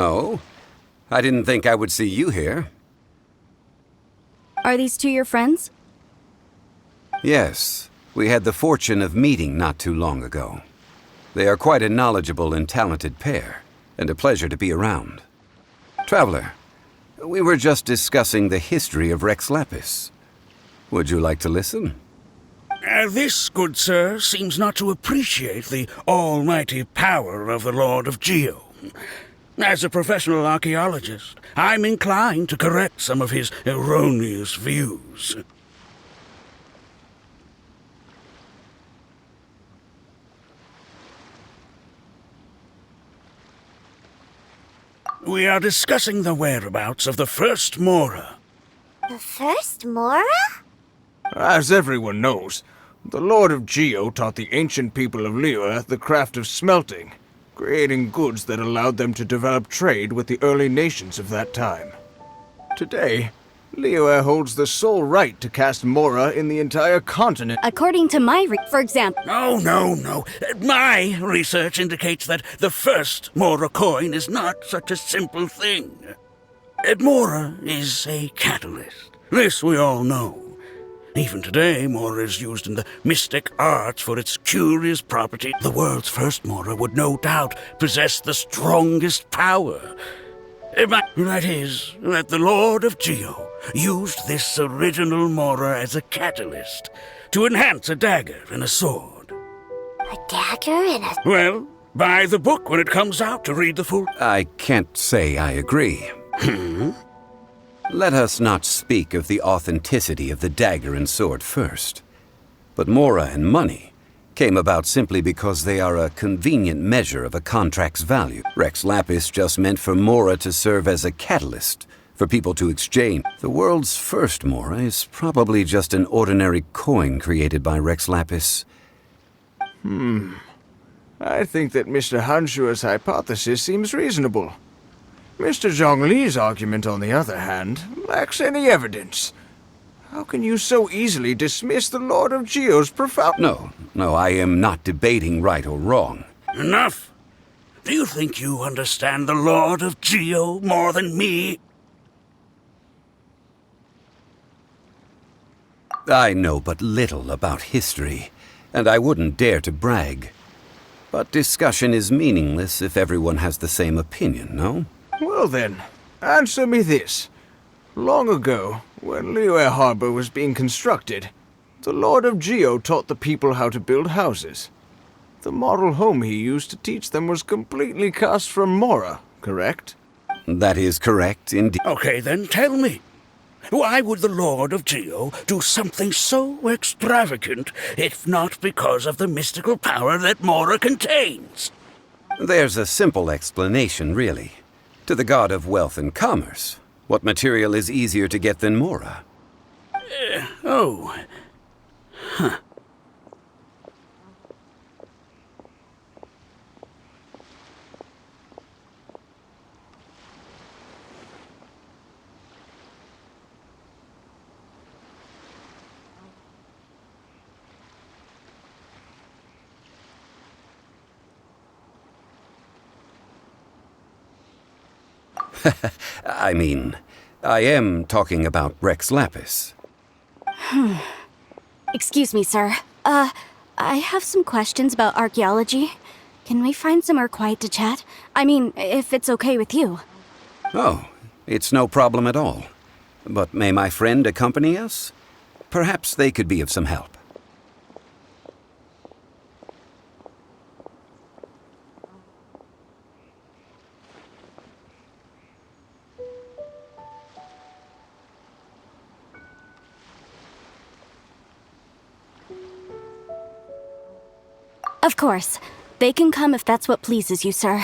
Oh? I didn't think I would see you here. Are these two your friends? Yes. We had the fortune of meeting not too long ago. They are quite a knowledgeable and talented pair, and a pleasure to be around. Traveler, we were just discussing the history of Rex Lapis. Would you like to listen? This, good sir, seems not to appreciate the almighty power of the Lord of Geo. As a professional archaeologist, I'm inclined to correct some of his erroneous views. We are discussing the whereabouts of the first Mora. The first Mora? As everyone knows, the Lord of Geo taught the ancient people of Liyue the craft of smelting, creating goods that allowed them to develop trade with the early nations of that time. Today, Liyue holds the sole right to cast Mora in the entire continent. According to for example... No. My research indicates that the first Mora coin is not such a simple thing. Mora is a catalyst. This we all know. Even today, Mora is used in the mystic arts for its curious property. The world's first Mora would no doubt possess the strongest power. That is, that the Lord of Geo used this original Mora as a catalyst to enhance a dagger and a sword. A dagger and a... Well, buy the book when it comes out to read the full... I can't say I agree. Let us not speak of the authenticity of the dagger and sword first. But Mora and money came about simply because they are a convenient measure of a contract's value. Rex Lapis just meant for Mora to serve as a catalyst for people to exchange. The world's first Mora is probably just an ordinary coin created by Rex Lapis. I think that Mr. Hanshua's hypothesis seems reasonable. Mr. Zhongli's argument, on the other hand, lacks any evidence. How can you so easily dismiss the Lord of Geo's profound... No, I am not debating right or wrong. Enough! Do you think you understand the Lord of Geo more than me? I know but little about history, and I wouldn't dare to brag. But discussion is meaningless if everyone has the same opinion, no? Well then, answer me this. Long ago, when Liyue Harbor was being constructed, the Lord of Geo taught the people how to build houses. The model home he used to teach them was completely cast from Mora, correct? That is correct, indeed. Okay, then tell me. Why would the Lord of Geo do something so extravagant, if not because of the mystical power that Mora contains? There's a simple explanation, really. To the god of wealth and commerce, what material is easier to get than Mora? I am talking about Rex Lapis. Excuse me, sir. I have some questions about archaeology. Can we find somewhere quiet to chat? If it's okay with you. Oh, it's no problem at all. But may my friend accompany us? Perhaps they could be of some help. Of course. They can come if that's what pleases you, sir.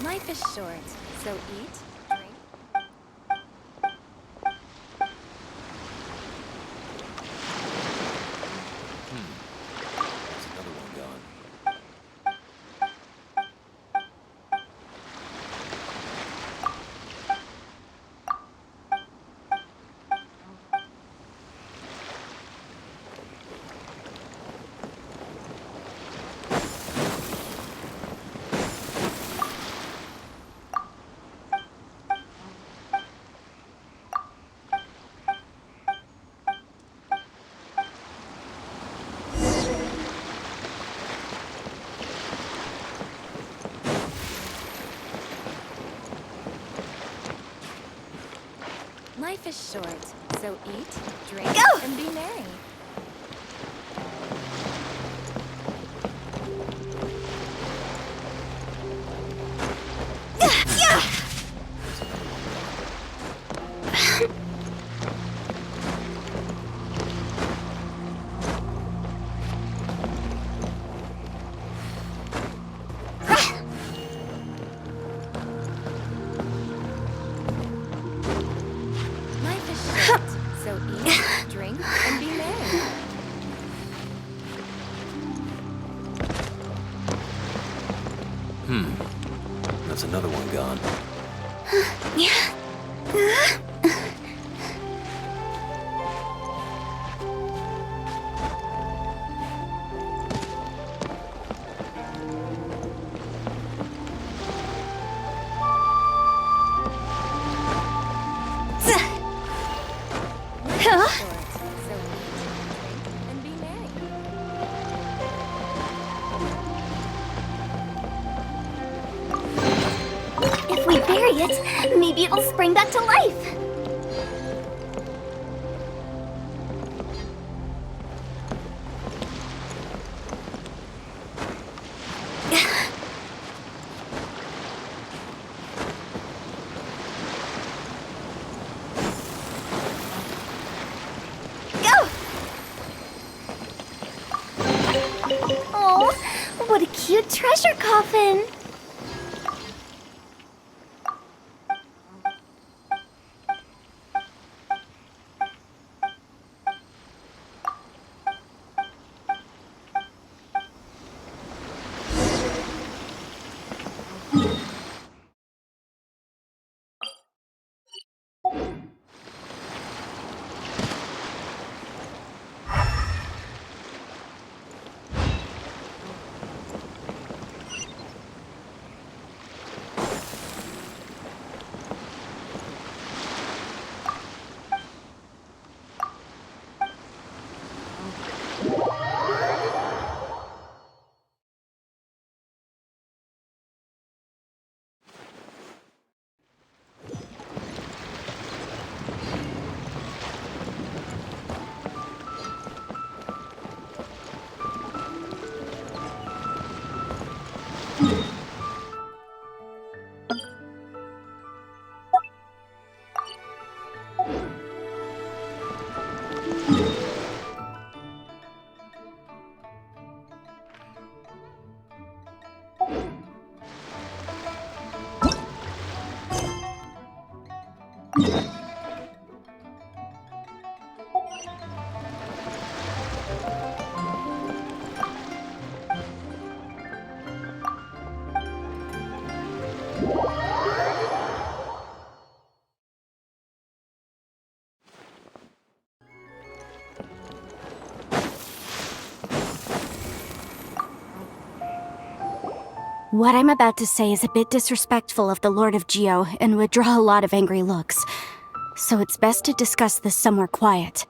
Life is short, so eat, drink. There's another one gone. Life is short, so eat, drink, and be merry. Life is short, so eat, drink, and be merry. That's another one gone. Short, so eat, drink, and be merry. If we bury it, maybe it'll spring back to life. Go! Oh, what a cute treasure coffin! What I'm about to say is a bit disrespectful of the Lord of Geo and would draw a lot of angry looks. So it's best to discuss this somewhere quiet.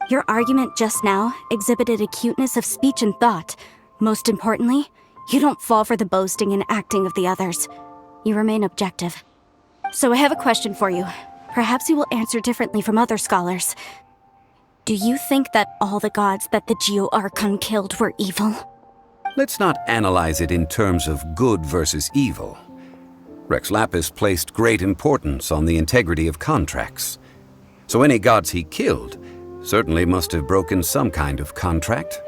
Your argument just now exhibited acuteness of speech and thought. Most importantly, you don't fall for the boasting and acting of the others. You remain objective. So I have a question for you. Perhaps you will answer differently from other scholars. Do you think that all the gods that the Geo Archon killed were evil? Let's not analyze it in terms of good versus evil. Rex Lapis placed great importance on the integrity of contracts. So any gods he killed certainly must have broken some kind of contract.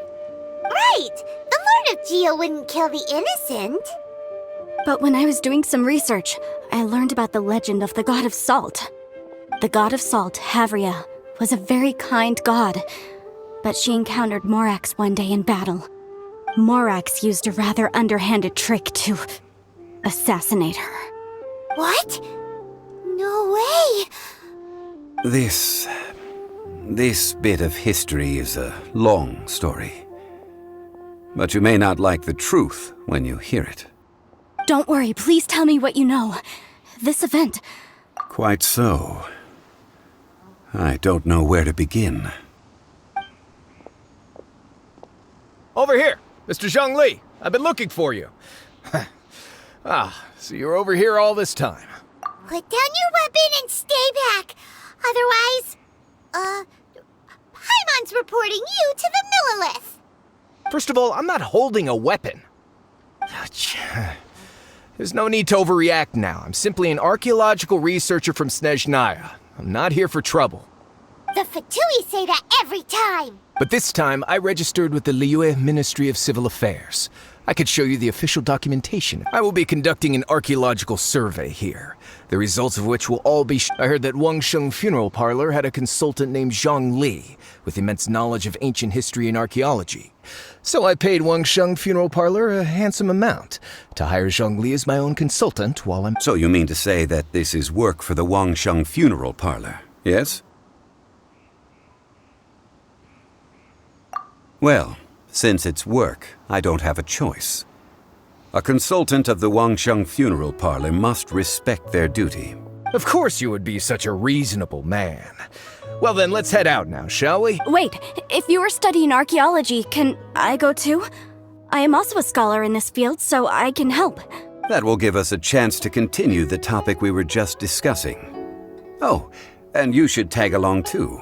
Right! The Lord of Geo wouldn't kill the innocent. But when I was doing some research, I learned about the legend of the god of salt. The god of salt, Havria, was a very kind god, but she encountered Morax one day in battle. Morax used a rather underhanded trick to assassinate her. What? No way! This bit of history is a long story. But you may not like the truth when you hear it. Don't worry, please tell me what you know. This event... Quite so. I don't know where to begin. Over here, Mr. Zhongli. I've been looking for you. So you're over here all this time. Put down your weapon and stay back. Otherwise, Paimon's reporting you to the Millilith. First of all, I'm not holding a weapon. There's no need to overreact now. I'm simply an archaeological researcher from Snezhnaya. I'm not here for trouble. The Fatui say that every time. But this time, I registered with the Liyue Ministry of Civil Affairs. I could show you the official documentation. I will be conducting an archaeological survey here, the results of which will all be... I heard that Wangsheng Funeral Parlor had a consultant named Zhongli, with immense knowledge of ancient history and archaeology. So I paid Wangsheng Funeral Parlor a handsome amount to hire Zhongli as my own consultant while I'm... So you mean to say that this is work for the Wangsheng Funeral Parlor, yes? Well, since it's work, I don't have a choice. A consultant of the Wangsheng Funeral Parlor must respect their duty. Of course you would be such a reasonable man. Well then, let's head out now, shall we? Wait, if you are studying archaeology, can I go too? I am also a scholar in this field, so I can help. That will give us a chance to continue the topic we were just discussing. Oh, and you should tag along too.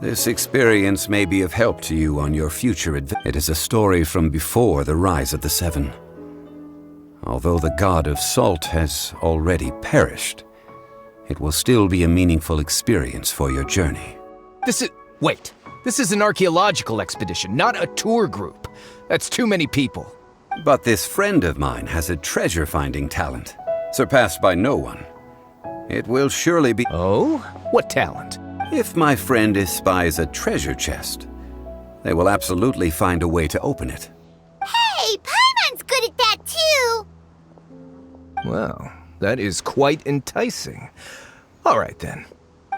This experience may be of help to you on your future adventure. It is a story from before the rise of the Seven. Although the god of salt has already perished, it will still be a meaningful experience for your journey. Wait. This is an archaeological expedition, not a tour group. That's too many people. But this friend of mine has a treasure-finding talent, surpassed by no one. It will surely be... Oh? What talent? If my friend espies a treasure chest, they will absolutely find a way to open it. Hey, Paimon's good at that too! Well, that is quite enticing. All right then.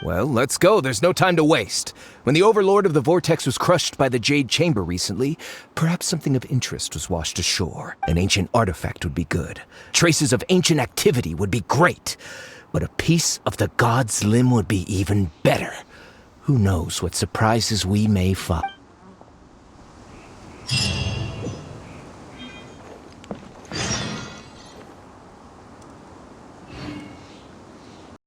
Well, let's go. There's no time to waste. When the Overlord of the Vortex was crushed by the Jade Chamber recently, perhaps something of interest was washed ashore. An ancient artifact would be good. Traces of ancient activity would be great. But a piece of the god's limb would be even better. Who knows what surprises we may find.